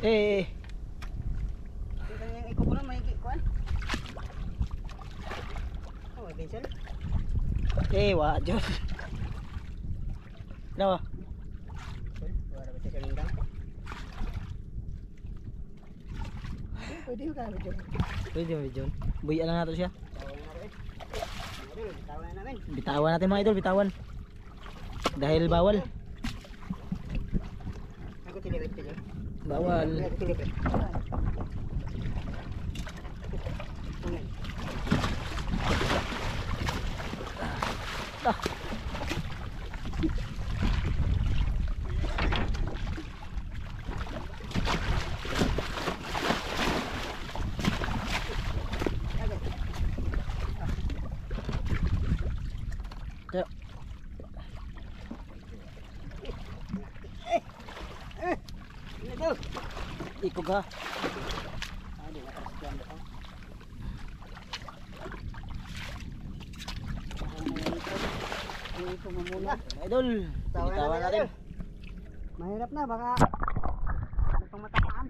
Eh. Ikaw ko lang may kuan. Oh, pencil. Eh, wa Diyos. No. Wala ba siya kalindang? Pwede ka na dyan. Pwede mo John. Buyan lang natin siya. Bitawan na namin. Bitawan natin mga idol, bitawan. Dahil bawal. Ako tilipit ka dyan. Bawal. Ako tilipit. Ah. Yuk. Ikut ka. Idol, bitawan natin. Mahirap na, baka ano pang matapaan.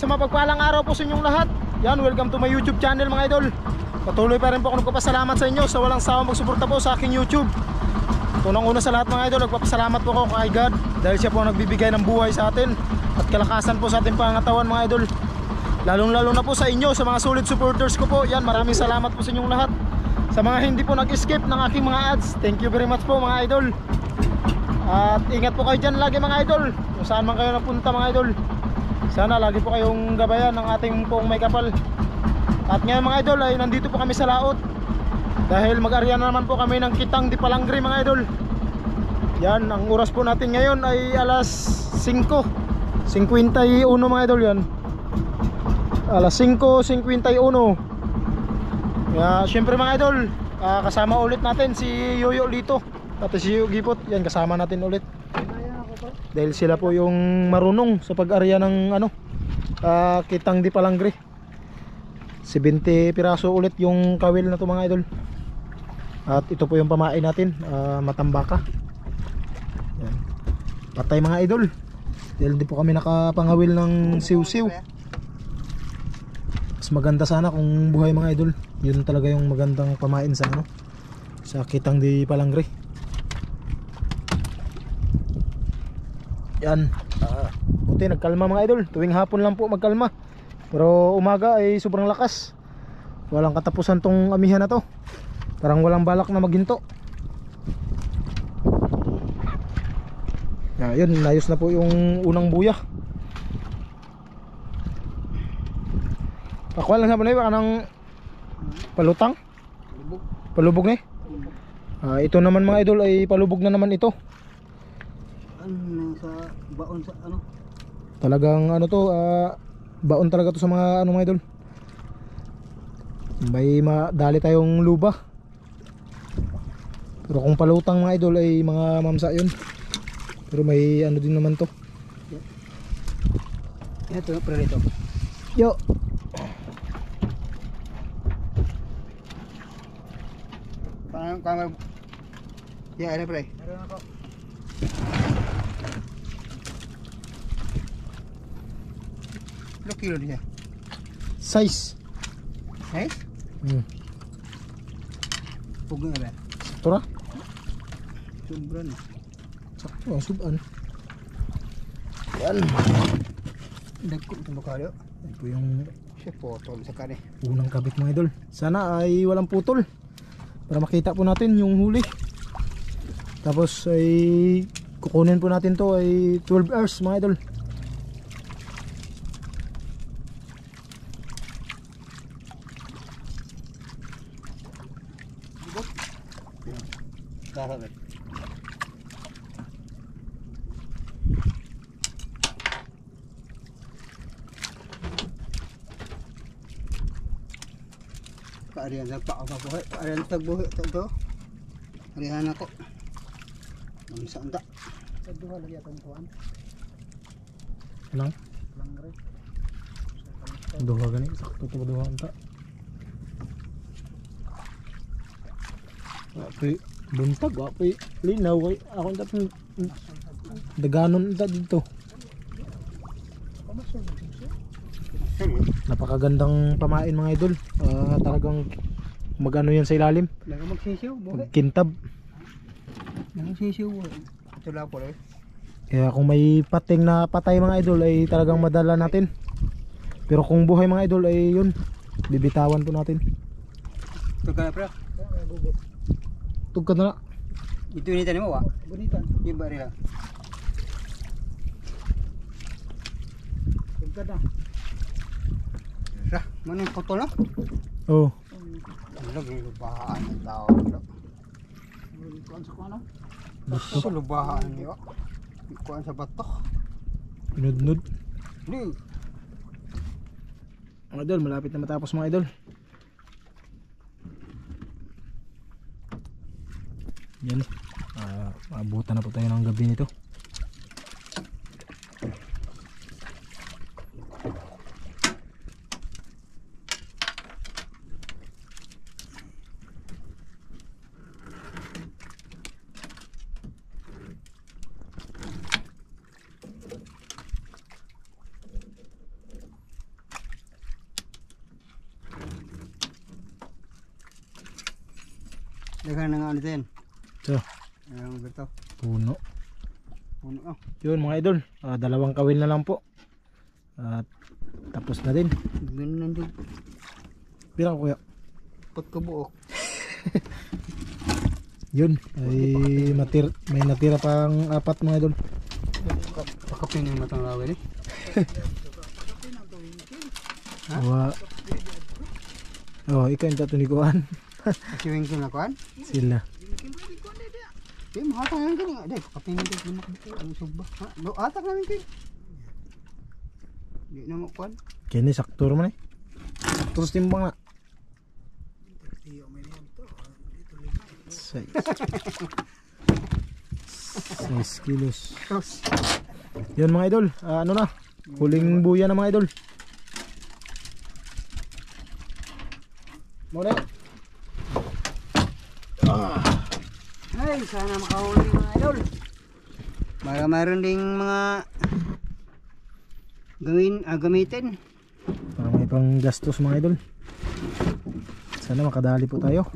Mapagpalang araw po sa inyong lahat. Yan, welcome to my YouTube channel mga idol. Patuloy pa rin po ako nagpapasalamat sa inyo sa walang sawang magsuporta po sa aking YouTube. Unang-una sa lahat mga idol, nagpapasalamat po ako kay God dahil siya po ang nagbibigay ng buhay sa atin at kalakasan po sa ating pangangatawan mga idol. Lalong-lalo na po sa inyo, sa mga solid supporters ko po. Yan, maraming salamat po sa inyong lahat. Sa mga hindi po nag-skip ng aking mga ads, thank you very much po mga idol. At ingat po kayo dyan lagi mga idol, kung saan man kayo napunta mga idol. Sana lagi po kayong gabayan ng ating pong may kapal. At ngayon mga idol ay nandito po kami sa laot dahil mag-arya naman po kami ng Kitang di Palangre mga idol. Yan, ang oras po natin ngayon ay alas 5:51 mga idol yan. Alas 5:51. Siyempre mga idol, kasama ulit natin si Yoyo Lito at si Yoyo Gipot. Yan, kasama natin ulit. Dahil sila po yung marunong sa pag-arya ng Kitang di Palangre. 70 piraso ulit yung kawil na to mga idol. At ito po yung pamain natin, matambaka. Yan. Patay mga idol. Dahil di po kami nakapangawil ng siw-siw. Mas maganda sana kung buhay mga idol. Yun talaga yung magandang pamain sa sa Kitang di Palangre. Yan, buti nagkalma mga idol. Tuwing hapon lang po magkalma, pero umaga ay sobrang lakas. Walang katapusan tong amihan na to. Parang walang balak na maghinto. Yun, nayos na po yung unang buya. Pakuha lang sa panay, baka ng palutang. Palubog na ito naman mga idol ay palubog na naman ito. Sa baon sa Talagang baon talaga to sa mga mga idol. May madali tayong luba. Pero kung palutang mga idol ay mga mamsa yun. Pero may din naman to. Ito prerito. Yo. Kang ya, ada pre. Meron ako. Lo kilo dia. Size. Size? Pugong ba? Sakto ra. Sobra na. Sakto ang suban. Yan. Dagko itong bakalo. Yan po yung Siya potol sa kani. unang kabit mga idol. Sana ay walang putol para makita po natin yung huli. Tapos ay kukunin po natin to ay 12 hours mga idol. Dapat. Kaarihan sa pa ako buhay. Kaarihan tagbuhi to. Arihan ako. Ang saan ta? Sa duha lagi atong kuan. Lang. Langre. Duha gani sakto to duha anta. Apoy buntag apoy linaw kay ako tatong daganon ta dito. Napakagandang pamain mga idol. Talagang magano yan sa ilalim. Laga magsisiw buhi. Kintab. Nagsisiw buhi. Ito lang po eh. Kaya kung may pating na patay mga idol ay talagang madala natin. Pero kung buhay mga idol ay yun, bibitawan po natin. Ito ka na pre. Tugkad na na. Ito initan mo wa? Bunitan. Yung bari lang. Tugkad na. Sa, manong putol na? Oh. Lagi lubahaan ng tao. Kuan sa kuan? Gusto. Sa lubahaan niyo. Kuan sa batok. Pinudnud. Ni. Mga idol, malapit na matapos mga idol. Yan. Maabutan na po tayo ng gabi nito. Dagan nga ano din. So, Ang berto. puno. Puno oh. Yun mga idol, dalawang kawil na lang po. At tapos na din. Ganun din. Pirang kuya. Pagkabuok. Yun, ay may natira pang 4 mga idol. Pakapin yung matang lawin eh. Wa. Oh, ikaw yung tatunikuan. Kasi wingkin na kuan. Sila. Di mahatang lang kini. Di pakapin yung kini makabukit. Ang subba. Ha? Do atak namin kini. Di na mo kuan. Kini sakto man eh. Sakto sa timbang na. 6 kilos. Yun mga idol, ano na, huling buya na mga idol. Muna. Ay, sana makahuli mga idol. Para mayroon ding mga gamitin. Para may pang gastos mga idol. Sana makadali po tayo.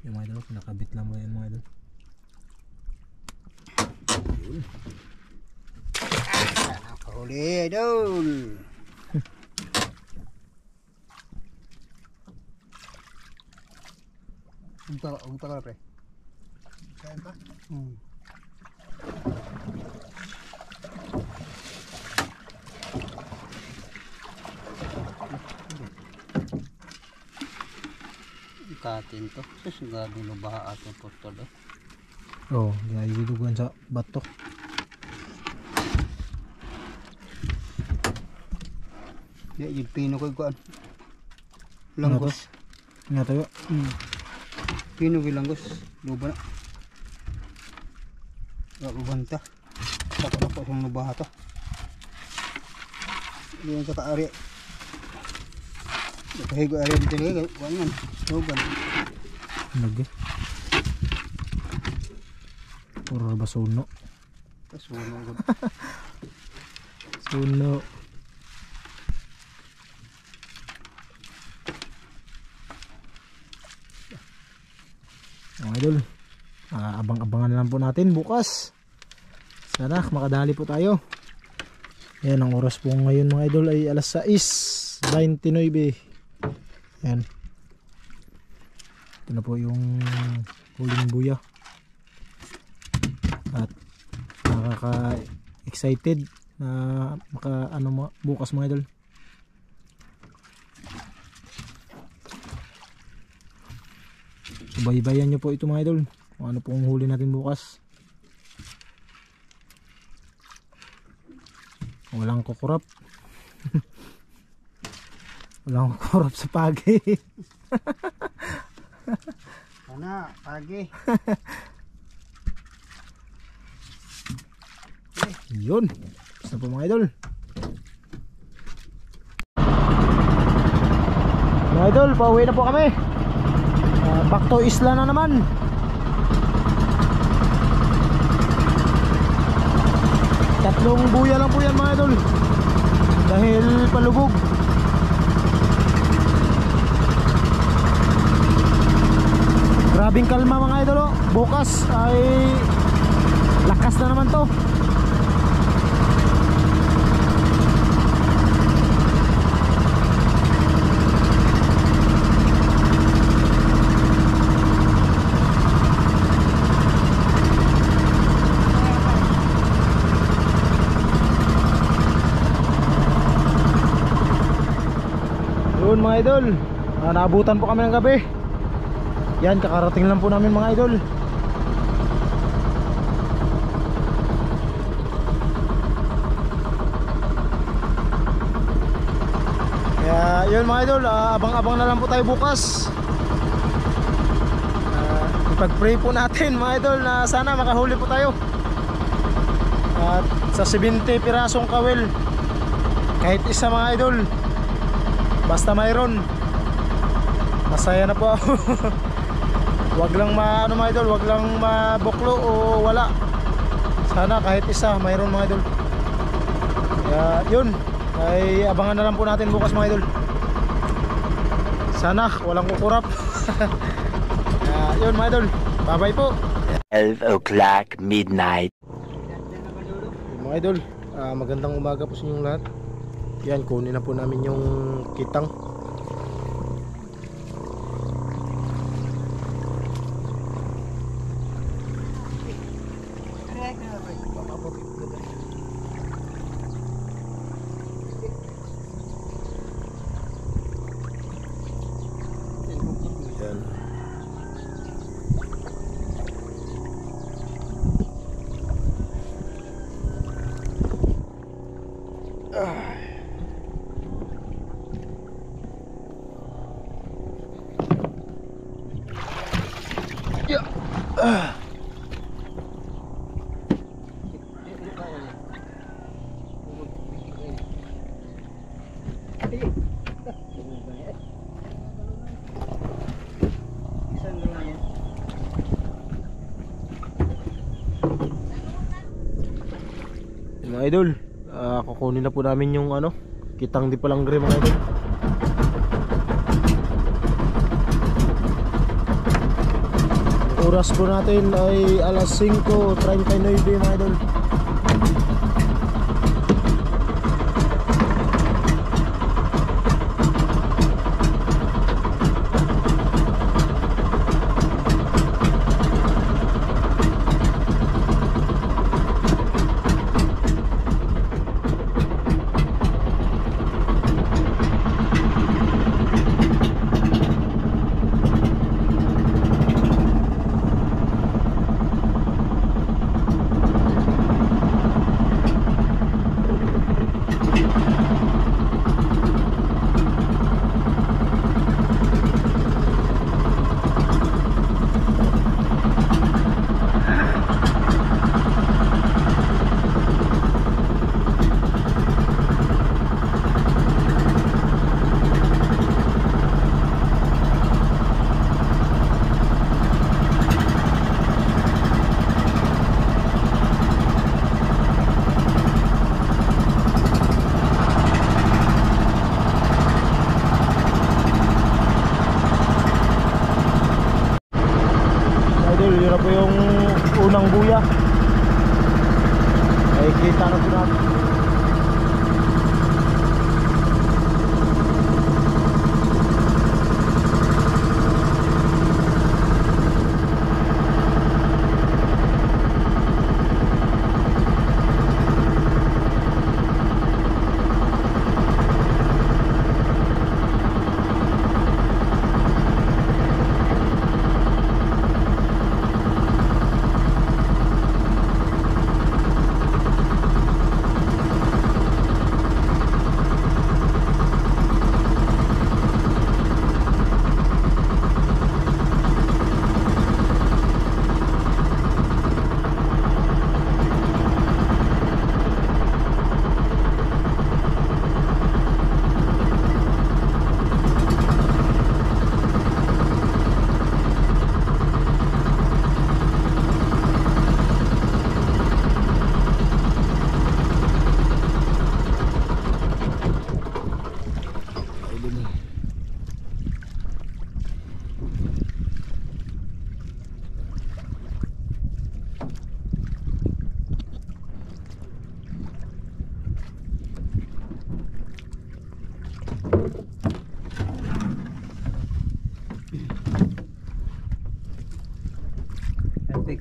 Yung mga idol, nakabit lang mo yan mga idol. Sana makahuli idol. Unta ka na pre. Kaya ba? Katin to. Susugado na baha at yung portal eh. Oo, ginaidudugan sa bato. Ya, yung pino ko kuan. Langgos. Nga tayo. Pino ko langgos. Luba na. Lubanta. Saka po siyang lubaha to. Diyan sa kaari. Kahigo ariyan talaga. Kuan man. Tugan. Lagi. Puro ba suno? Kasuno ko. Suno. Mga idol, abang-abangan lang po natin bukas. Sana makadali po tayo. Yan, ang oras po ngayon mga idol ay alas 6:29. Yan. Ito na po yung huling buya. At nakaka-excited na bukas mga idol. Subaybayan nyo po ito mga idol kung ano pong huli natin bukas. Walang kukurap. Walang kukurap sa pagi. Ana, pagi. Yun. Basta po mga idol. Mga idol, pauwi na po kami. Back to isla na naman. Tatlong buya lang po yan mga idol. Dahil palubog. Grabing kalma mga idol oh. Bukas ay lakas na naman to. Yun mga idol, naabutan po kami ng gabi. Yan, kakarating lang po namin mga idol. Kaya yun mga idol, abang-abang na lang po tayo bukas. Ipag-pray po natin mga idol na sana makahuli po tayo. At sa 70 pirasong kawil, kahit isa mga idol, basta mayroon, masaya na po ako. Wag lang mga idol, wag lang mabuklo o wala. Sana kahit isa mayroon mga idol. Kaya yun, ay abangan na lang po natin bukas mga idol. Sana walang kukurap. Kaya yun mga idol, bye bye po. 12 o'clock midnight. Mga idol, magandang umaga po sa inyong lahat. Yan, kunin na po namin yung kitang. Yan. Mga idol, kukunin na po namin yung kitang di palangre mga idol. Oras po natin ay alas 5:39 mga idol.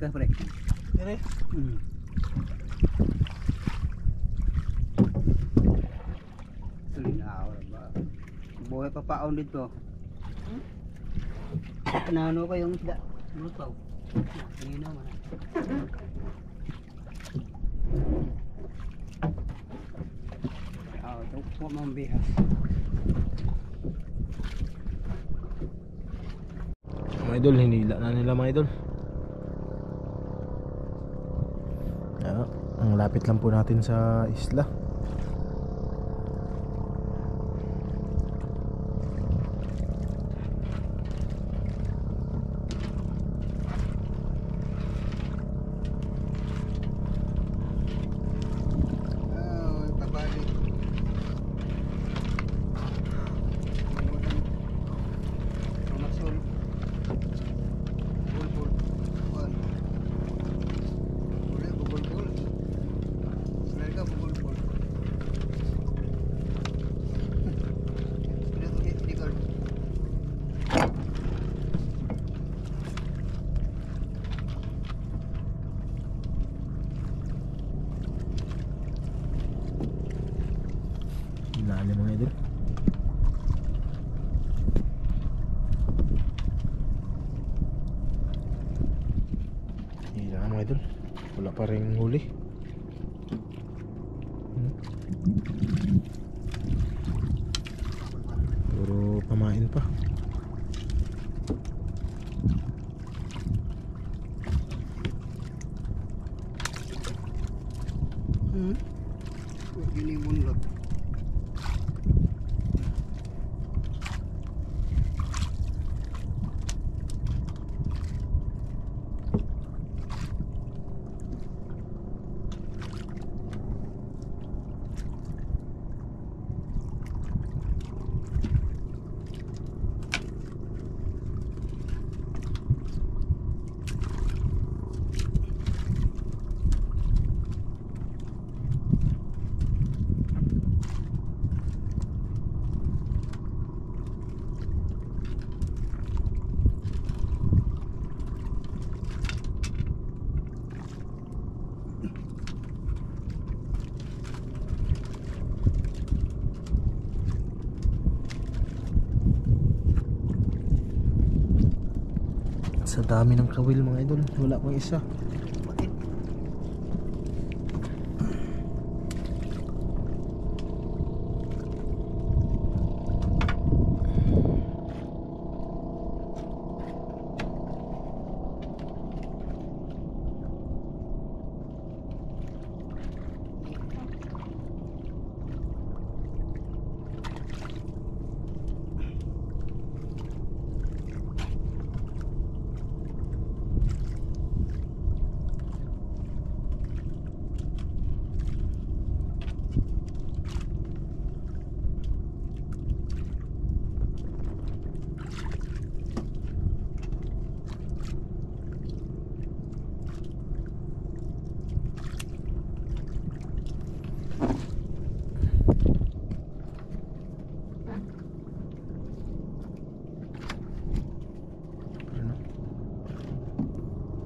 ka pre. Dire. Hmm. Tuloy na ako ba? Buhay pa paon dito. Nano ko yung isda. Luto. Nino man. Ito po mga bihas. Mga idol, hinila na nila mga idol. Ang lapit lang po natin sa isla. Pabalik. Masul. Bulbul. Bukan. Boleh bulbul. Selain ka bulbul. Ini tuh di kal. Ilalim mga idol. Hila mga idol. Wala pa rin huli. Puro pamain pa. Ini mundur. Sa dami ng kawil mga idol, wala pang isa.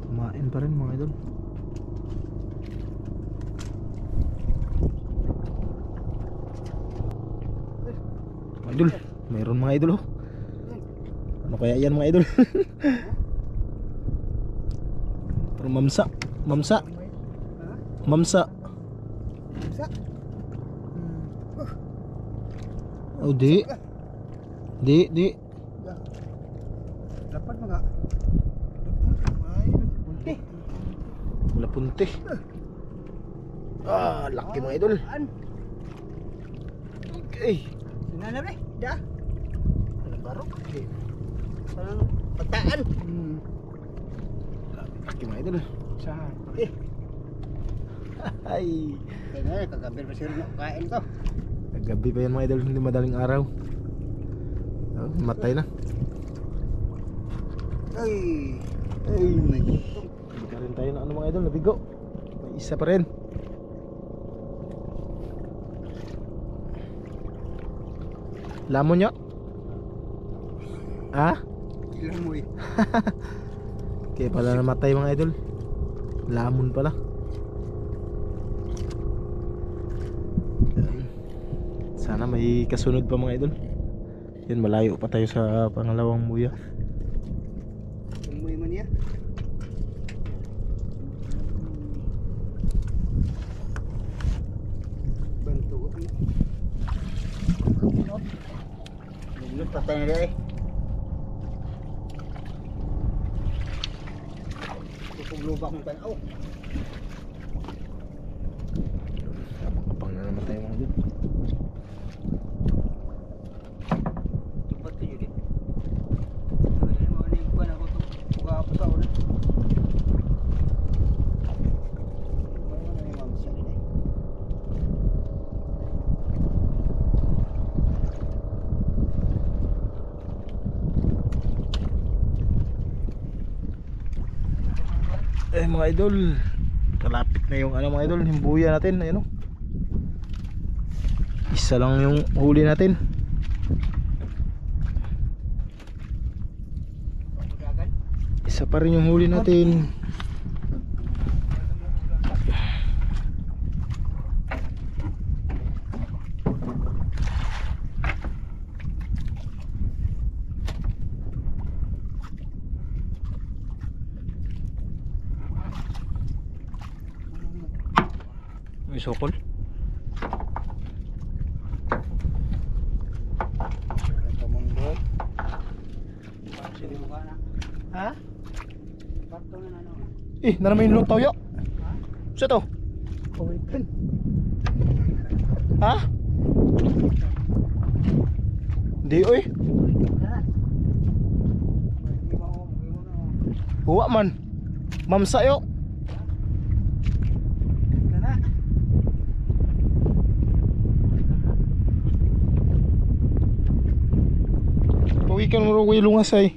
Kumain pa rin mga idol. Mga idol, mayroon mga idol oh. Ano kaya yan mga idol? Parang mamsa. Mamsa. Mamsa. Oh di. Di. Dapat mga. Wala punti. Ah, laki mga idol. Okay. Sinana bre, dah. Ano barok? Okay. Parang pataan. Laki mga idol. Saan? Ay. Kaya kagabi pa sila kain to. Gabi pa yan mga idol, hindi madaling araw. Oh, matay na. Ay. Hindi pa rin tayo na ano mga idol, nabigo. May isa pa rin. Lamon nyo? Ha? Ilang mo eh. Kaya pala namatay mga idol. Lamon pala. Yan. Sana may kasunod pa mga idol. Yan, malayo pa tayo sa pangalawang buya. Umuwi man niya. Bantu ko. Lumot patay na dahil. Lubak mo pa. Oh. Kapang na naman tayo mga idol. Tupat ko yun. Hindi mo na yung kuwan ako ito. Buka ako sa ulit. Ano na yung mamsya nila eh. Mga idol, kalapit na yung ano mga idol, yung buya natin, ayun o. Isa lang yung huli natin. Isa pa rin yung huli natin. May sokol. Ha? Bakto na ano? Nanamin yung toyo. Sa to? Kawitan. Ha? Di oy. Huwa man. Mamsayo. Pawikan mo rin lungasay.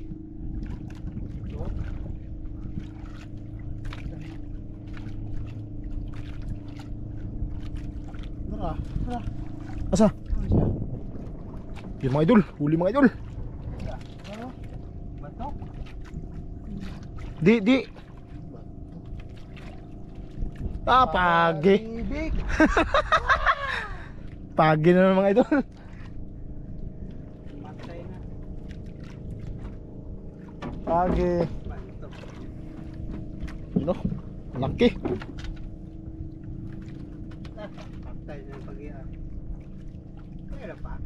Asa? Yung mga idol, huli mga idol. Di. Pagi. Pagi na naman mga idol. Pagi. Ano? Laki. Patay na pag-iar. Kaya pa.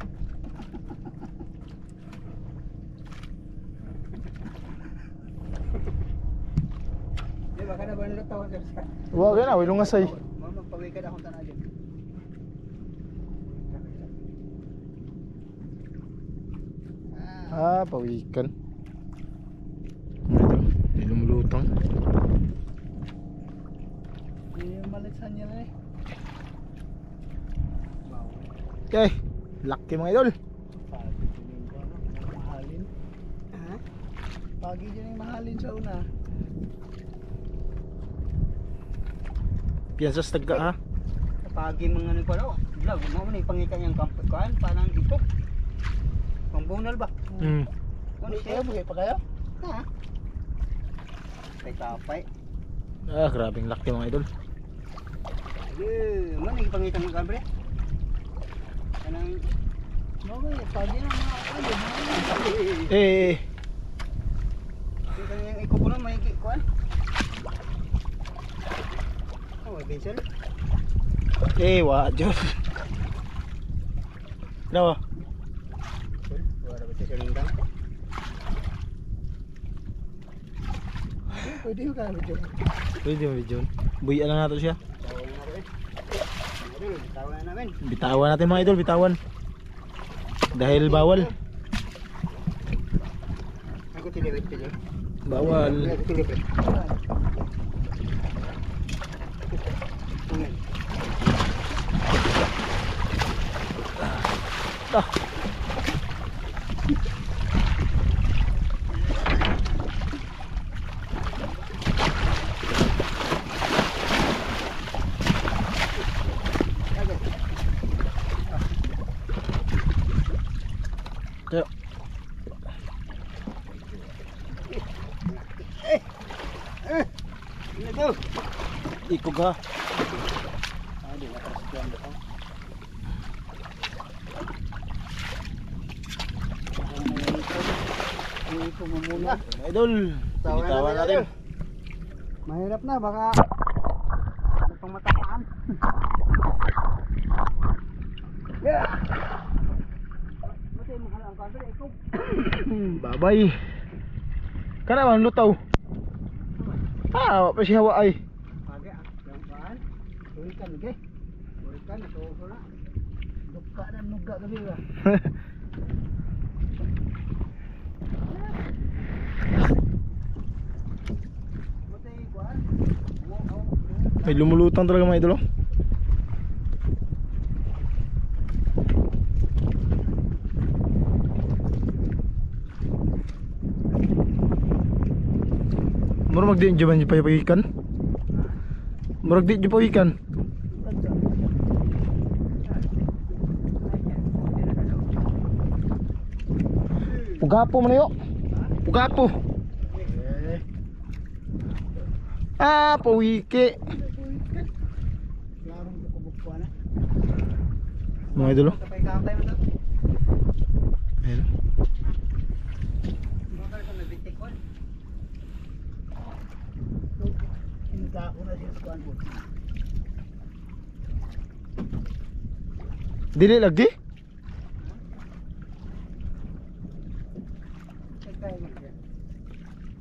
Di ba ka na ba nilutaw sa siya? Huwag na, wilong ngasay. Magpawikad akong tanadyan. Pawikan. Ano ito? Hindi lumulutang. Yung malisan niya na eh. Okay, laki mga idol. Mahalin. Ha? Pagi dyan yung mahalin sa una. Piyansas tagka ha. Pagi mga ano pa daw. Vlog, mo na ipangikan yung kampot ko. Parang ipok. Pambunal ba? Ano siya? Buhay pa kayo? Ha? Kay kapay. Grabing laki mga idol. Mana ipangikan yung kabre? Kanang okay, pagi na mga ano. Yung kanyang ikukunan may kuan. Oh, Vincent. Wa Diyos. Dawa. Wala ba siya nindang? Pwede yung kaya video. Pwede mo video. Buyan lang nato siya. Bitawan na namin. Bitawan natin mga idol, bitawan. Dahil bawal. Ako tinibit ko dyan. Bawal. Ako tinibit. Tayo. Let's go. Ikog ha. Di na kasi kuan ko. Ito mo muna. Mga idol, bitawan natin. Mahirap na, baka ano pang matapaan. Matay mo halang ka dali ikaw. Babay. Kana man lutaw. Ah, pa si hawa ay. Pagi ah, gampaan. Tuikan ge. Tuikan ito ko na. Dukka na nuga gabi ba. Matay kuan. May lumulutang talaga mga idol. Oh. Murag di dyan ba pagikan? Murag di dyan pagikan. Pugapo man yo. Pugapo. Ah, pawiki. Larong ko kubukwa na. Mga idol. Oh. Kapay kapay mo to. Ayun. Bakal ka nabitik ko. Hinta ko na siya kuan ko. Dili lagi? Kaya mo siya.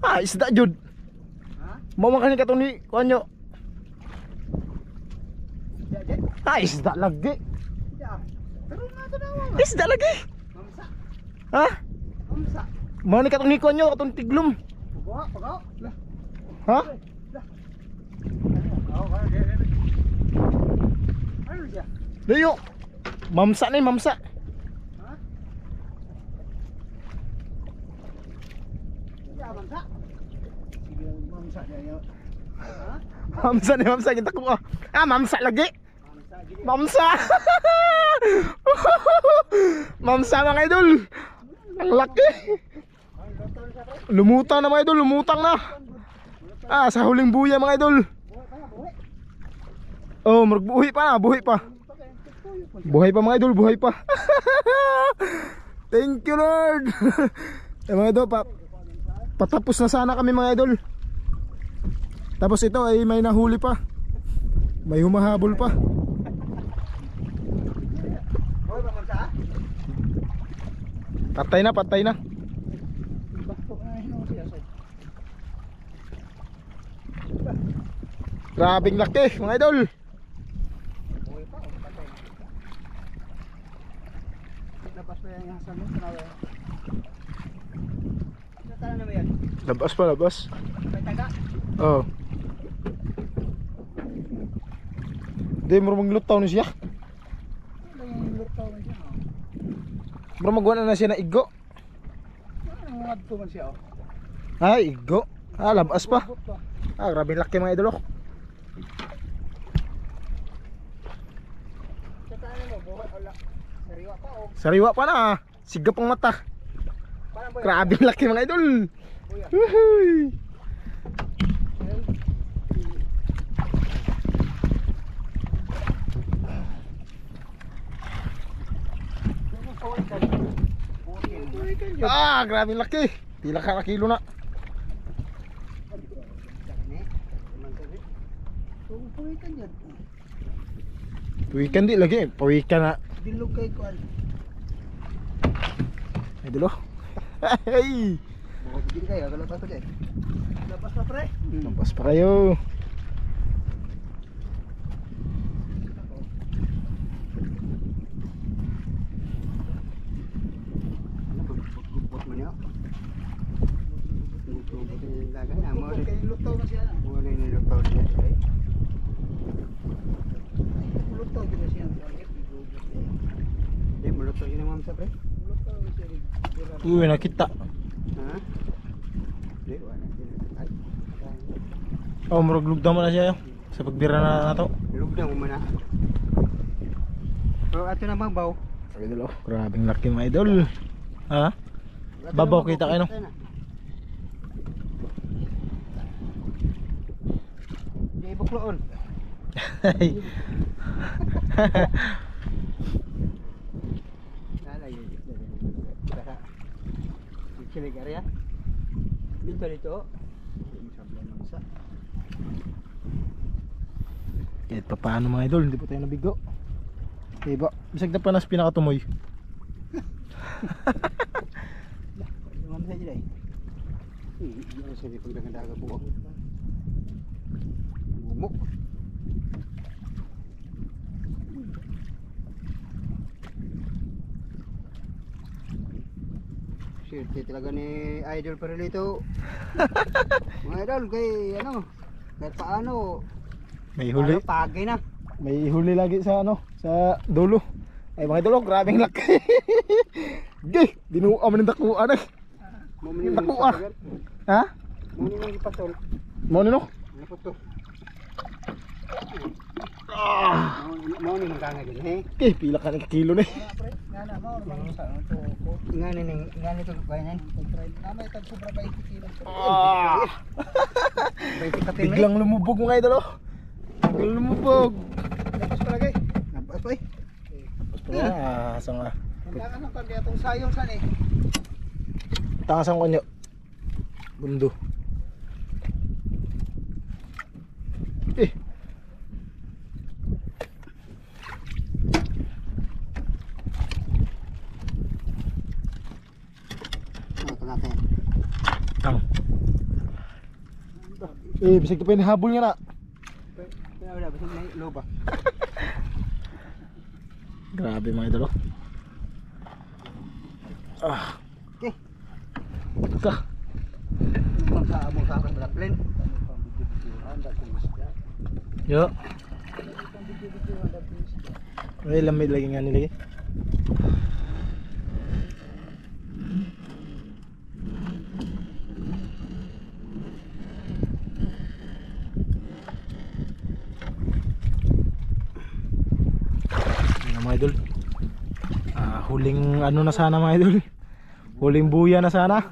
Ah, isda jud. Ha? Mau makan katong ni kuan nyo. Jadi, Ah, isda lagi. ya. Pero na tanawa. Isda lagi. Mamsa. Ha? Mamsa. Mau ni katong ni kuan nyo, katong tiglom. Pagawa, pagawa. Lah. Ha? Oh, dia. Ano siya? Dayo. Mamsa ni, mamsa. Ha? Ya, mamsa. Sige, mamsa dia yo. Ha? Mamsa ni, mamsa kita ko. Ah, mamsa lagi. Mamsa gini. Mamsa. Mamsa mga idol. Ang laki. Lumutang na mga idol, lumutang na. Ah, sa huling buya mga idol. Oh, magbuhi pa na, buhi pa. Buhay pa mga idol, buhay pa. Thank you Lord. Eh mga idol, patapos na sana kami mga idol. Tapos ito ay may nahuli pa. May humahabol pa. Hoy, mamsa. Patay na, patay na. Bakto na hino siya. Grabing laki mga idol. Labas pa yan yung hasan mo. Sa talan na ba yan? Labas pa, labas. May taga? Oh. Di mo maglutaw na siya. Ano yung lutaw na siya? Bro magwana na siya na igo. Ano yung adto man siya? Ay, igo. Ah, labas pa. Ah, grabing laki mga idol. Oh. Sa talan mo, buhat wala. Sariwa pa o. Sariwa pa na. Sigap ang mata. Parang boy. Grabing laki mga idol. Buya. Woohoo. Ah, grabing laki. Pila ka na kilo na. Pawikan di lagi. Pawikan na. Dilog kay kuan. Idol. Oh. Hey. Buhat gini kayo, kalau pa ko dyan. Labas pa pre. Lampas pa kayo. Ano ba? Bukbot man yun. Bukbot yung lagay. Amo rin. Kaya lutaw na siya. Mo rin yung lutaw niya. Lutaw din siya. Hindi, malutaw yun ang mamsa pre. Lutaw na siya. Uy, nakita. Ha? Hindi, wala. Ay. Oh, murag-lugda mo na siya. Sa pagbira na nato. Lugda mo muna. Pero ato na mabaw. Idol. Oh. Grabing laki mga idol. Ha? Babaw kita kayo no? Hindi ibukloon. Nala yun. Kaya kilig area. Dito dito. Sablay ng isa. Kahit pa paano mga idol, hindi po tayo nabigo. Diba? Bisag na pa nas pinakatumoy. Yung mga dyan eh. Yung sa pagdagandaga buwak. Bumok. Swerte talaga ni Idol Perlito. Mga idol, kay ano, kahit paano, May huli. ano, pagay na. May huli lagi sa ano, sa dulo. Ay mga idol, grabing laki. Gay, dinuwa man ng dakuan eh. Mumuni Naku, mo ah. Ha? Mumuni mo ipatol. Mo nino? Ano po to? Ah, Mumuni mo kanga din eh. okay, pila ka ng kilo ni. Ngana mo, naman sa ano to. Ngana to bayanan. Namay tag sobra 20 kilo. Ah, 20 kapin. biglang lumubog mga idol oh. Biglang lumubog. Tapos palagay. Nabas pa eh. Ah, sa nga. Kailangan ng kanya itong sayong san eh. Tangasan ko nyo. Bundo. Eh. Ito natin. Tang. Eh, bisag ka pa habol nga na. Wala, basta may loba. Grabe mga idol oh. Ah. Okay. Ka. Magkaabong sa akin black plane. Yo. Ay, lamig lagi nga nilagay. Mga idol, huling ano na sana mga idol, huling buya na sana.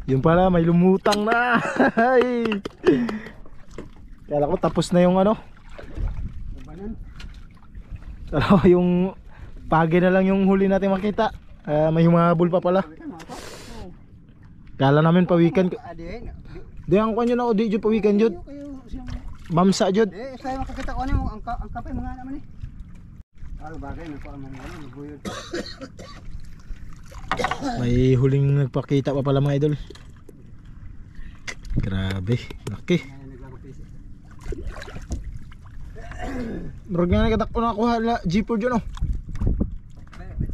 Yun pala, may lumutang na. Kala ko tapos na yung ano, kala ko yung pagi na lang yung huli natin makita. May humabol pa pala. Kala namin pawikan. Di ang kanyo na o di jud pawikan jud. Mamsa jud. Eh, saya makakita ko ano ang kape mga naman eh. Ano bagay na ko ang mga buyod. May huling nagpakita pa pala mga idol. Grabe, laki. Murag nga nagkatak ko nakuha na G4 dyan oh.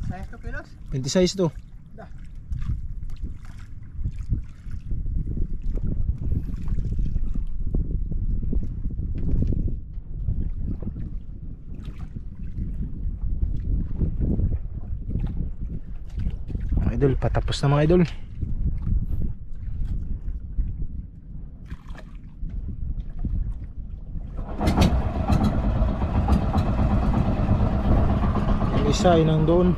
Saya 2 kilos. 26 to. Mga idol, patapos na mga idol. Yung isa ay nandoon.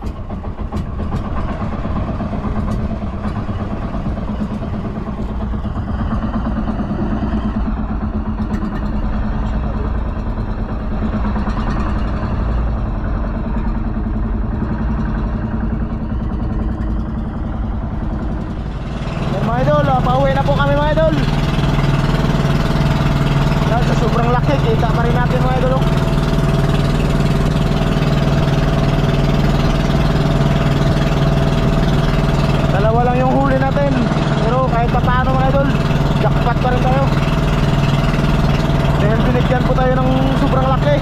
Mga idol, pauwi na po kami mga idol. Yan, sa sobrang laki, kita pa rin natin mga idol. Dalawa lang yung huli natin, pero kahit pa paano mga idol, jackpot pa rin tayo. Dahil binigyan po tayo ng sobrang laki.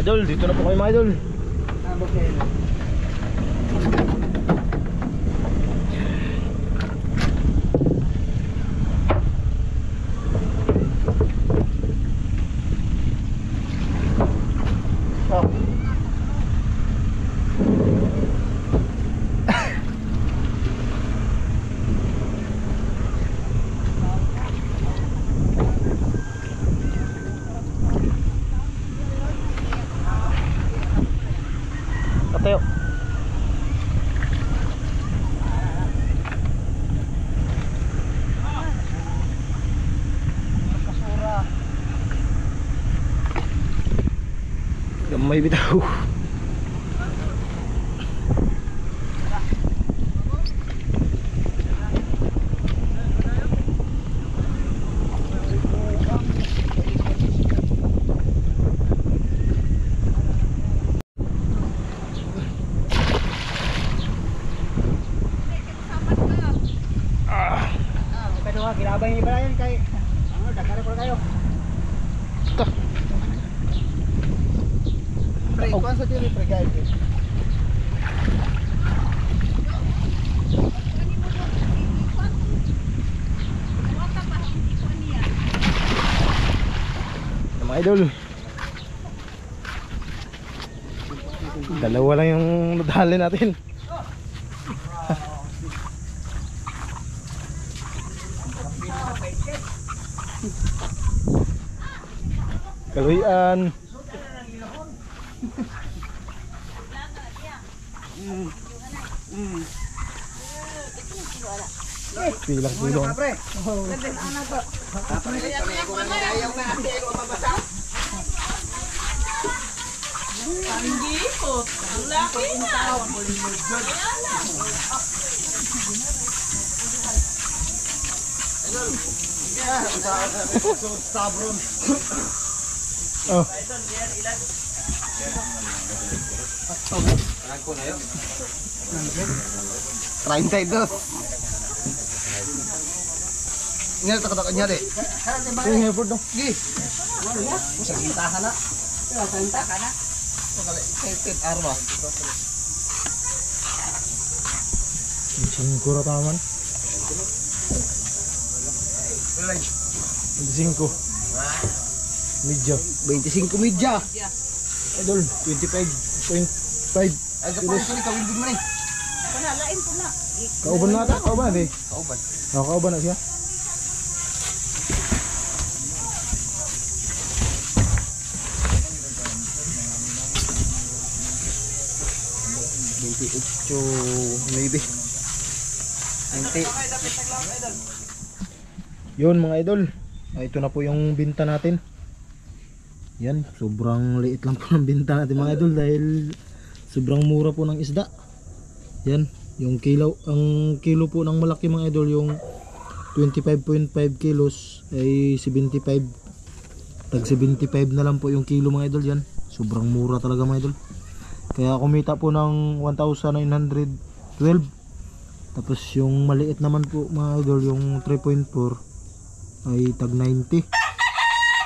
Idol, dito na po kayo mga idol. May bitaw. Kilabay ni Brian kay ano dakare ko kayo. Ito. Pre, kuan sa diri pre guys. Mga idol. Dalawa lang yung nadali natin. Kaluyan. Pilang kilo. Pre. Laden anak ko. Pre, ko na ayaw na ate ko mabasa. Hindi po. Laki na. Oh. Ingat tak niya de. Yung effort dong. Gi. Sa sintahan na. Sa sintahan na. Kaya arma. Singko taman. 25. Medyo. 25 media. Idol, 25.5. Ay kapag ko ni kawindin mo ni. Panalain po na. Kauban na ata, kauban eh. Kauban. Kauban na siya. Maybe. 90. Yun mga idol. Ito na po yung binta natin. Yan, sobrang liit lang po ng binta natin mga idol dahil sobrang mura po ng isda. Yan, yung kilo, ang kilo po ng malaki mga idol, yung 25.5 kilos ay 75. Tag 75 na lang po yung kilo mga idol yan. Sobrang mura talaga mga idol. Kaya kumita po ng 1,912. Tapos yung maliit naman po mga idol, yung 3.4 ay tag 90.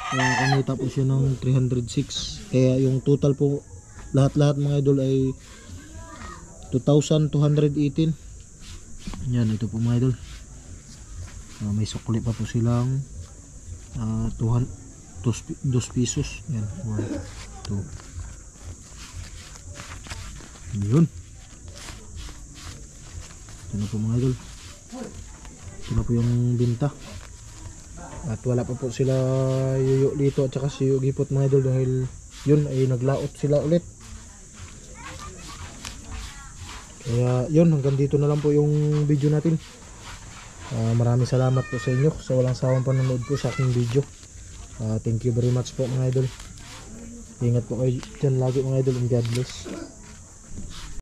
Kaya kumita po siya ng 306. Kaya yung total po lahat-lahat mga idol ay 2,218. Yan, ito po mga idol. May sukli pa po silang 2 pesos. Yan, 1, 2. Yun. Ito na po mga idol. Ito na po yung binta. At wala pa po sila yuyo dito at saka si Gipot mga idol dahil yun ay naglaot sila ulit. Kaya yun, hanggang dito na lang po yung video natin. Maraming salamat po sa inyo sa walang sawang panonood po sa aking video. Thank you very much po mga idol. Ingat po kayo dyan lagi mga idol, and God bless.